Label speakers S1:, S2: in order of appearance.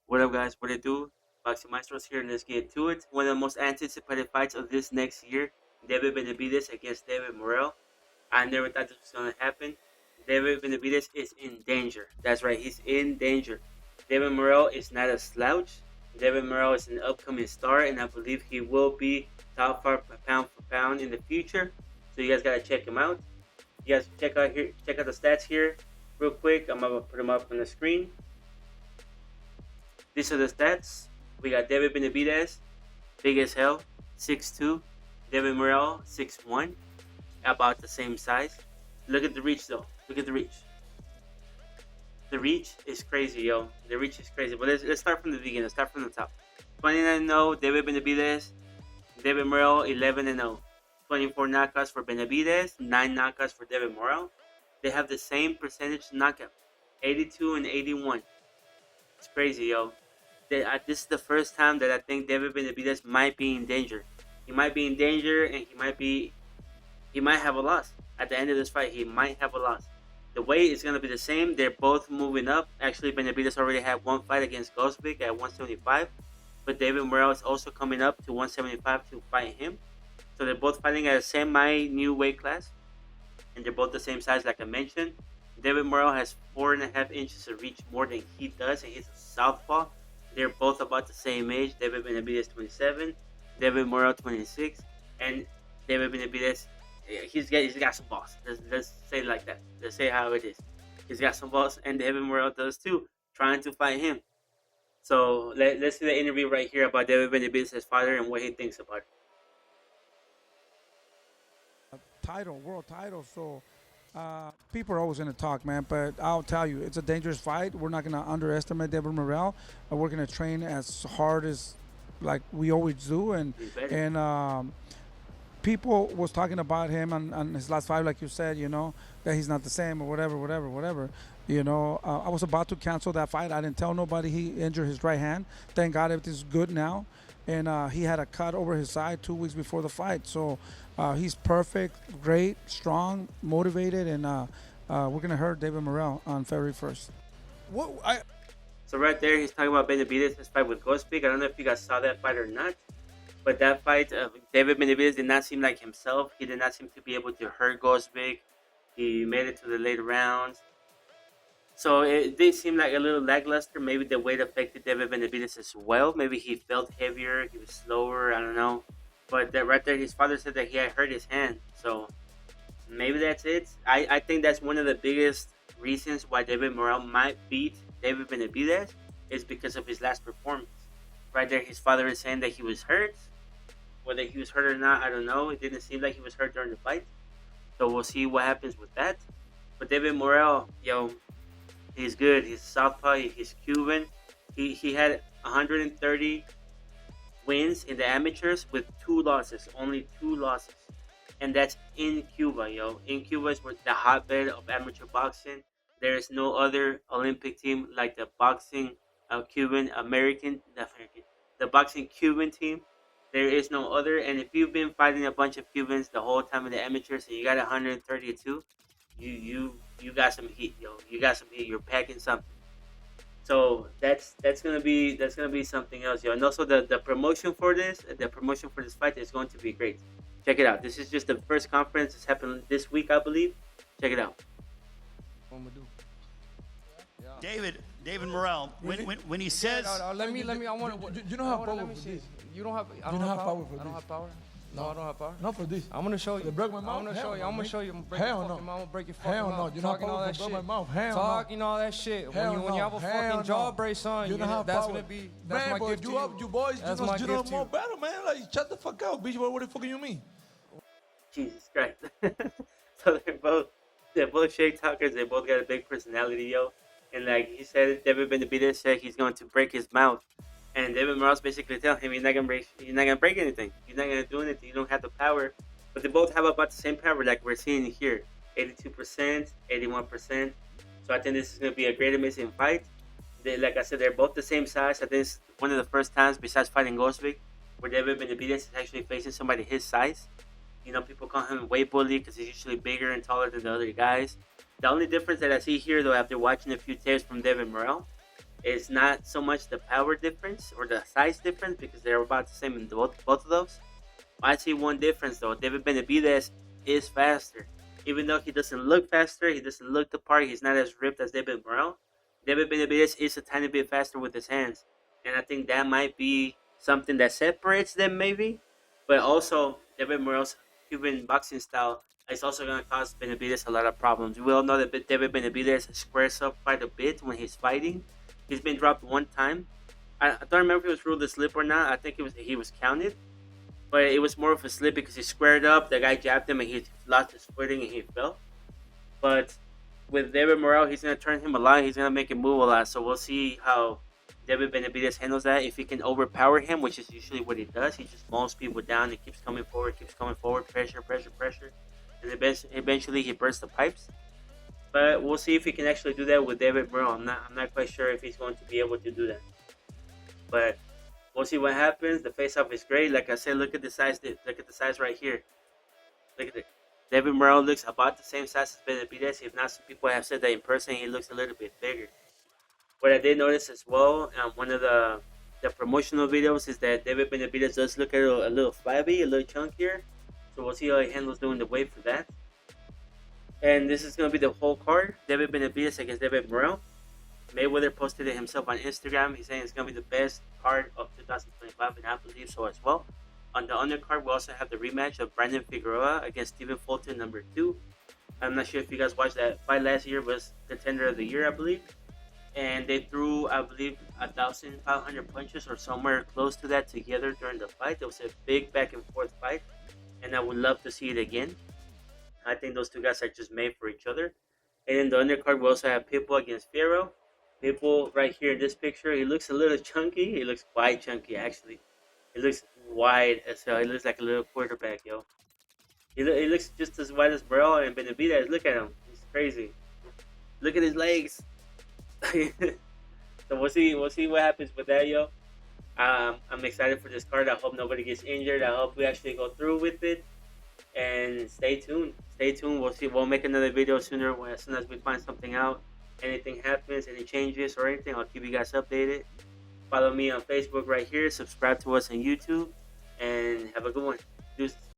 S1: What up, guys? What it do? Boxing Maestros here, and let's get to it. One of the most anticipated fights of this next year, David Benavidez against David Morrell. I never thought this was going to happen. David Benavidez is in danger. That's right, he's in danger. David Morrell is not a slouch. David Morrell is an upcoming star, and I believe he will be top five pound for pound in the future. So you guys gotta check him out. You guys check out the stats here, real quick. I'm gonna put them up on the screen. These are the stats. We got David Benavidez, big as hell, 6'2". David Morrell, 6'1", about the same size. Look at the reach though. Look at the reach. The reach is crazy, yo. The reach is crazy. But let's start from the beginning. Let's start from the top. 29-0, David Benavidez. David Morrell, 11-0. 24 knockouts for Benavidez, 9 knockouts for David Morrell. They have the same percentage knockout, 82 and 81. It's crazy, yo. This is the first time that I think David Benavidez might be in danger. He might be in danger, and he might have a loss at the end of this fight. He might have a loss. The weight is gonna be the same. They're both moving up. Actually, Benavidez already had one fight against Gosvic at 175, but David Morrell is also coming up to 175 to fight him. So they're both fighting at a semi-new weight class, and they're both the same size, like I mentioned. David Morrell has 4.5 inches of reach more than he does, and he's a southpaw. They're both about the same age. David Benavidez 27, David Morrell 26, and David Benavidez, he's got some balls. Let's say it like that. Let's say how it is. He's got some balls, and David Morrell does too, trying to fight him. So let's see the interview right here about David Benavidez's father and what he thinks about it.
S2: World title. So people are always going to talk, man. But I'll tell you, it's a dangerous fight. We're not going to underestimate David Morrell. We're going to train as hard as like we always do. And people was talking about him on his last fight, like you said, that he's not the same or whatever. I was about to cancel that fight. I didn't tell nobody he injured his right hand. Thank God everything's good now. And he had a cut over his side 2 weeks before the fight. So he's perfect, great, strong, motivated, and we're going to hurt David Morrell on February 1st.
S1: So right there, he's talking about Benavidez's fight with Gosvic. I don't know if you guys saw that fight or not, but that fight, David Benavidez did not seem like himself. He did not seem to be able to hurt Gosvic. He made it to the late rounds. So it did seem like a little lackluster. Maybe the weight affected David Benavidez as well. Maybe he felt heavier. He was slower. I don't know. But right there, his father said that he had hurt his hand. So maybe that's it. I think that's one of the biggest reasons why David Morrell might beat David Benavidez is because of his last performance. Right there, his father is saying that he was hurt. Whether he was hurt or not, I don't know. It didn't seem like he was hurt during the fight. So we'll see what happens with that. But David Morrell, he's good. He's southpaw. He's Cuban. He had 130 wins in the amateurs with 2 losses. Only 2 losses. And that's in Cuba, yo. In Cuba is the hotbed of amateur boxing. There is no other Olympic team like the boxing the boxing Cuban team. There is no other. And if you've been fighting a bunch of Cubans the whole time in the amateurs and you got 132, you got some heat, yo. You got some heat. You're packing something. So that's gonna be something else, yo. And also the promotion for this fight is going to be great. Check it out. This is just the first conference. It's happened this week, I believe. Check it out.
S3: What I'm gonna do?
S4: David Morrell, when he says,
S3: let me. I want to.
S2: You don't have power for this.
S3: You don't have. I
S2: You
S3: don't have power.
S2: for
S3: I don't
S2: this.
S3: have power. No, I don't have power.
S2: Not for this.
S3: I'm gonna show you.
S2: They broke my mouth?
S3: I'm gonna show you.
S2: Hell
S3: I'm
S2: no,
S3: gonna show you. I'm gonna break
S2: Hell
S3: your
S2: no.
S3: fucking mouth. I'm gonna break your fucking
S2: Hell no.
S3: mouth.
S2: You're not
S3: Talking all
S2: powerful
S3: that
S2: to break
S3: shit.
S2: my mouth. Hell no.
S3: Talking all that shit.
S2: Hell
S3: When you have a
S2: no.
S3: fucking
S2: Hell
S3: jaw
S2: no.
S3: brace on,
S2: You don't have
S3: that's
S2: power.
S3: gonna be. That's
S2: Man,
S3: my
S2: but
S3: gift to you.
S2: you boys,
S3: That's
S2: you
S3: my
S2: know
S3: gift to
S2: more
S3: you.
S2: better, man. Like, shut the fuck up, bitch. What the fuck you mean?
S1: Jesus Christ. So they're both shake talkers. They both got a big personality, yo. And like he said, David Benavidez said he's going to break his mouth. And David Morrell's basically telling him you're not gonna break anything. You're not gonna do anything. You don't have the power. But they both have about the same power, like we're seeing here, 82%, 81%. So I think this is gonna be a great, amazing fight. Like I said, they're both the same size. I think it's one of the first times, besides fighting Gosvic, where David Benavidez is actually facing somebody his size. People call him weight bully because he's usually bigger and taller than the other guys. The only difference that I see here, though, after watching a few tapes from David Morrell, It's not so much the power difference or the size difference because they're about the same in both of those. I see one difference though. David Benavidez is faster. Even though he doesn't look faster, he doesn't look the part, he's not as ripped as David Morrell. David Benavidez is a tiny bit faster with his hands. And I think that might be something that separates them maybe. But also David Morrell's Cuban boxing style is also going to cause Benavidez a lot of problems. We all know that David Benavidez squares up quite a bit when he's fighting. He's been dropped one time. I don't remember if he was ruled a slip or not. I think he was counted, but it was more of a slip because he squared up. The guy jabbed him and he lost his footing and he fell. But with David Morrell, he's gonna turn him a lot. He's gonna make him move a lot. So we'll see how David Benavidez handles that. If he can overpower him, which is usually what he does, he just mauls people down and keeps coming forward, pressure, pressure, pressure, and eventually he bursts the pipes. But we'll see if he can actually do that with David Morrell. I'm not quite sure if he's going to be able to do that. But we'll see what happens. The face-off is great. Like I said, look at the size. Look at the size right here. Look at it. David Morrell looks about the same size as Benavidez. If not, some people have said that in person he looks a little bit bigger. What I did notice as well, one of the promotional videos is that David Benavidez does look a little flabby, a little chunkier. So we'll see how he handles doing the weight for that. And this is going to be the whole card. David Benavidez against David Morrell. Mayweather posted it himself on Instagram. He's saying it's going to be the best card of 2025, and I believe so as well. On the undercard, we also have the rematch of Brandon Figueroa against Stephen Fulton, number 2. I'm not sure if you guys watched that fight last year. It was contender of the year, I believe. And they threw, I believe, 1,500 punches or somewhere close to that together during the fight. It was a big back and forth fight, and I would love to see it again. I think those two guys are just made for each other. And in the undercard, we also have Pitbull against Fierro. Pitbull, right here in this picture, he looks a little chunky. He looks quite chunky, actually. He looks wide as hell. He looks like a little quarterback, yo. He looks just as wide as Morrell and Benavidez. Look at him. He's crazy. Look at his legs. So we'll see what happens with that, yo. I'm excited for this card. I hope nobody gets injured. I hope we actually go through with it. And stay tuned. Stay tuned. We'll see. We'll make another video sooner as soon as we find something out. Anything happens, any changes or anything, I'll keep you guys updated. Follow me on Facebook right here. Subscribe to us on YouTube. And have a good one. Deuces.